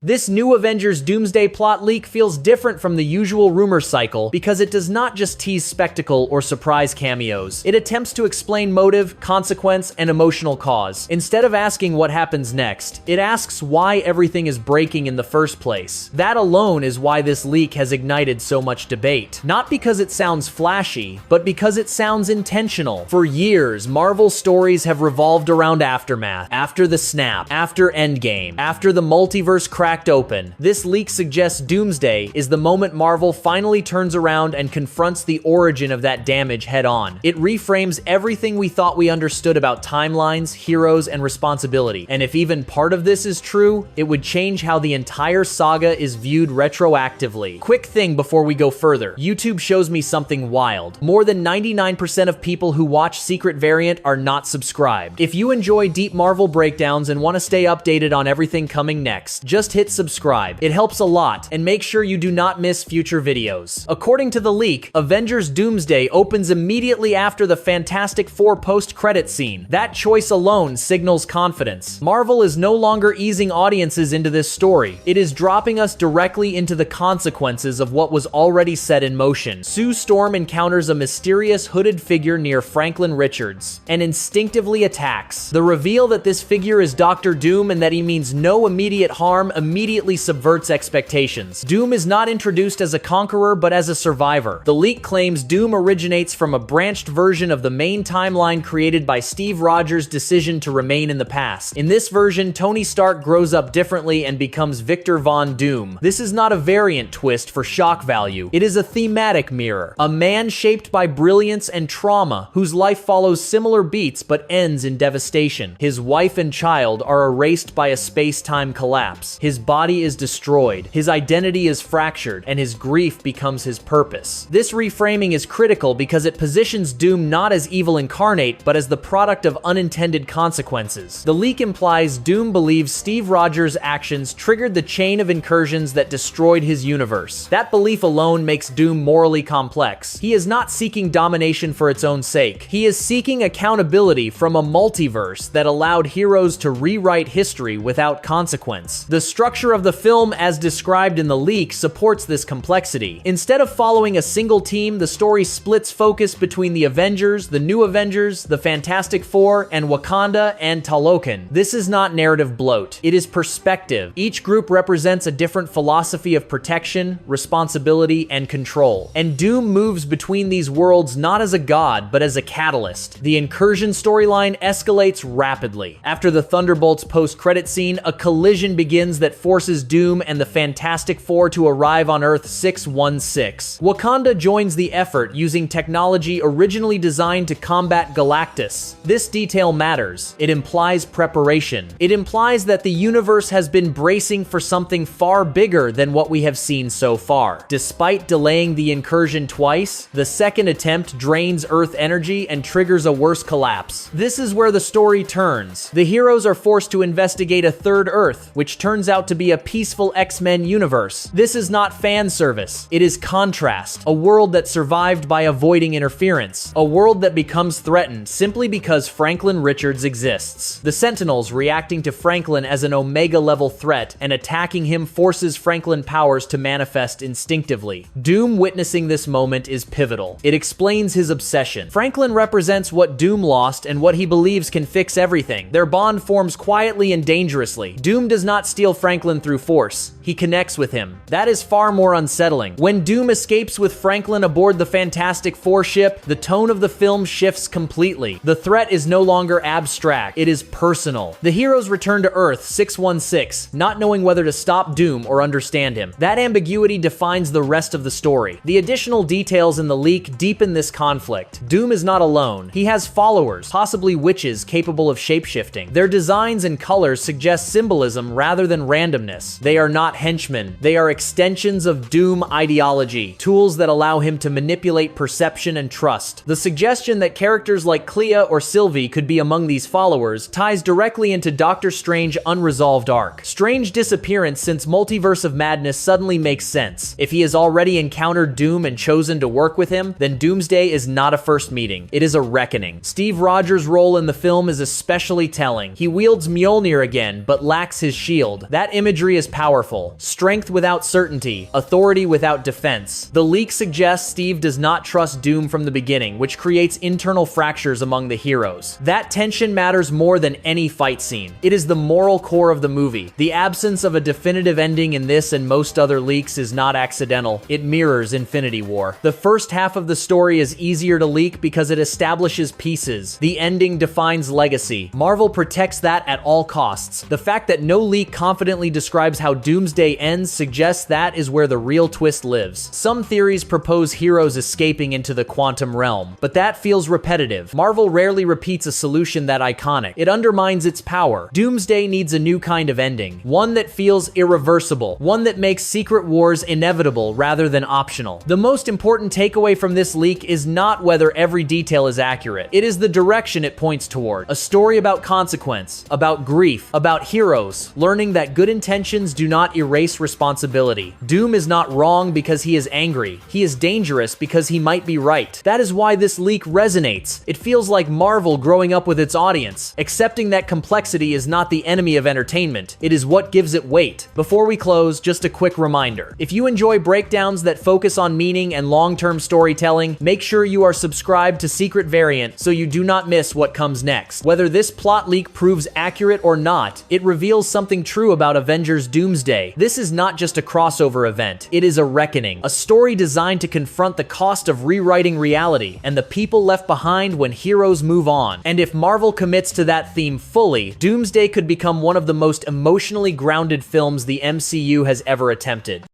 This new Avengers Doomsday plot leak feels different from the usual rumor cycle because it does not just tease spectacle or surprise cameos. It attempts to explain motive, consequence, and emotional cause. Instead of asking what happens next, it asks why everything is breaking in the first place. That alone is why this leak has ignited so much debate. Not because it sounds flashy, but because it sounds intentional. For years, Marvel stories have revolved around aftermath, after the snap, after Endgame, after the multiverse cracked open. This leak suggests Doomsday is the moment Marvel finally turns around and confronts the origin of that damage head-on. It reframes everything we thought we understood about timelines, heroes, and responsibility. And if even part of this is true, it would change how the entire saga is viewed retroactively. Quick thing before we go further, YouTube shows me something wild. More than 99% of people who watch Secret Variant are not subscribed. If you enjoy deep Marvel breakdowns and want to stay updated on everything coming next, just hit subscribe. It helps a lot, and make sure you do not miss future videos. According to the leak, Avengers Doomsday opens immediately after the Fantastic Four post-credit scene. That choice alone signals confidence. Marvel is no longer easing audiences into this story. It is dropping us directly into the consequences of what was already set in motion. Sue Storm encounters a mysterious hooded figure near Franklin Richards and instinctively attacks. The reveal that this figure is Dr. Doom and that he means no immediate harm immediately subverts expectations. Doom is not introduced as a conqueror but as a survivor. The leak claims Doom originates from a branched version of the main timeline created by Steve Rogers' decision to remain in the past. In this version, Tony Stark grows up differently and becomes Victor Von Doom. This is not a variant twist for shock value. It is a thematic mirror. A man shaped by brilliance and trauma, whose life follows similar beats but ends in devastation. His wife and child are erased by a space-time collapse. His body is destroyed, his identity is fractured, and his grief becomes his purpose. This reframing is critical because it positions Doom not as evil incarnate, but as the product of unintended consequences. The leak implies Doom believes Steve Rogers' actions triggered the chain of incursions that destroyed his universe. That belief alone makes Doom morally complex. He is not seeking domination for its own sake. He is seeking accountability from a multiverse that allowed heroes to rewrite history without consequence. The structure of the film, as described in the leak, supports this complexity. Instead of following a single team, the story splits focus between the Avengers, the New Avengers, the Fantastic Four, and Wakanda and Talokan. This is not narrative bloat. It is perspective. Each group represents a different philosophy of protection, responsibility, and control. And Doom moves between these worlds not as a god, but as a catalyst. The incursion storyline escalates rapidly. After the Thunderbolts post-credit scene, a collision begins that forces Doom and the Fantastic Four to arrive on Earth 616. Wakanda joins the effort using technology originally designed to combat Galactus. This detail matters. It implies preparation. It implies that the universe has been bracing for something far bigger than what we have seen so far. Despite delaying the incursion twice, the second attempt drains Earth energy and triggers a worse collapse. This is where the story turns. The heroes are forced to investigate a third Earth, which turns out to be a peaceful X-Men universe. This is not fan service. It is contrast. A world that survived by avoiding interference. A world that becomes threatened simply because Franklin Richards exists. The Sentinels reacting to Franklin as an Omega-level threat and attacking him forces Franklin powers to manifest instinctively. Doom witnessing this moment is pivotal. It explains his obsession. Franklin represents what Doom lost and what he believes can fix everything. Their bond forms quietly and dangerously. Doom does not steal Franklin through force. He connects with him. That is far more unsettling. When Doom escapes with Franklin aboard the Fantastic Four ship, the tone of the film shifts completely. The threat is no longer abstract. It is personal. The heroes return to Earth 616, not knowing whether to stop Doom or understand him. That ambiguity defines the rest of the story. The additional details in the leak deepen this conflict. Doom is not alone. He has followers, possibly witches capable of shapeshifting. Their designs and colors suggest symbolism rather than randomness. They are not henchmen. They are extensions of Doom ideology, tools that allow him to manipulate perception and trust. The suggestion that characters like Clea or Sylvie could be among these followers ties directly into Doctor Strange's unresolved arc. Strange's disappearance since Multiverse of Madness suddenly makes sense. If he has already encountered Doom and chosen to work with him, then Doomsday is not a first meeting. It is a reckoning. Steve Rogers' role in the film is especially telling. He wields Mjolnir again, but lacks his shield. That That imagery is powerful. Strength without certainty, authority without defense. The leak suggests Steve does not trust Doom from the beginning, which creates internal fractures among the heroes. That tension matters more than any fight scene. It is the moral core of the movie. The absence of a definitive ending in this and most other leaks is not accidental. It mirrors Infinity War. The first half of the story is easier to leak because it establishes pieces. The ending defines legacy. Marvel protects that at all costs. The fact that no leak confidently describes how Doomsday ends suggests that is where the real twist lives. Some theories propose heroes escaping into the quantum realm, but that feels repetitive. Marvel rarely repeats a solution that iconic. It undermines its power. Doomsday needs a new kind of ending, one that feels irreversible, one that makes Secret Wars inevitable rather than optional. The most important takeaway from this leak is not whether every detail is accurate. It is the direction it points toward. A story about consequence, about grief, about heroes, learning that good intentions do not erase responsibility. Doom is not wrong because he is angry. He is dangerous because he might be right. That is why this leak resonates. It feels like Marvel growing up with its audience, accepting that complexity is not the enemy of entertainment. It is what gives it weight. Before we close, just a quick reminder. If you enjoy breakdowns that focus on meaning and long-term storytelling, make sure you are subscribed to Secret Variant so you do not miss what comes next. Whether this plot leak proves accurate or not, it reveals something true about Avengers Doomsday. This is not just a crossover event. It is a reckoning, a story designed to confront the cost of rewriting reality and the people left behind when heroes move on. And if Marvel commits to that theme fully, Doomsday could become one of the most emotionally grounded films the MCU has ever attempted.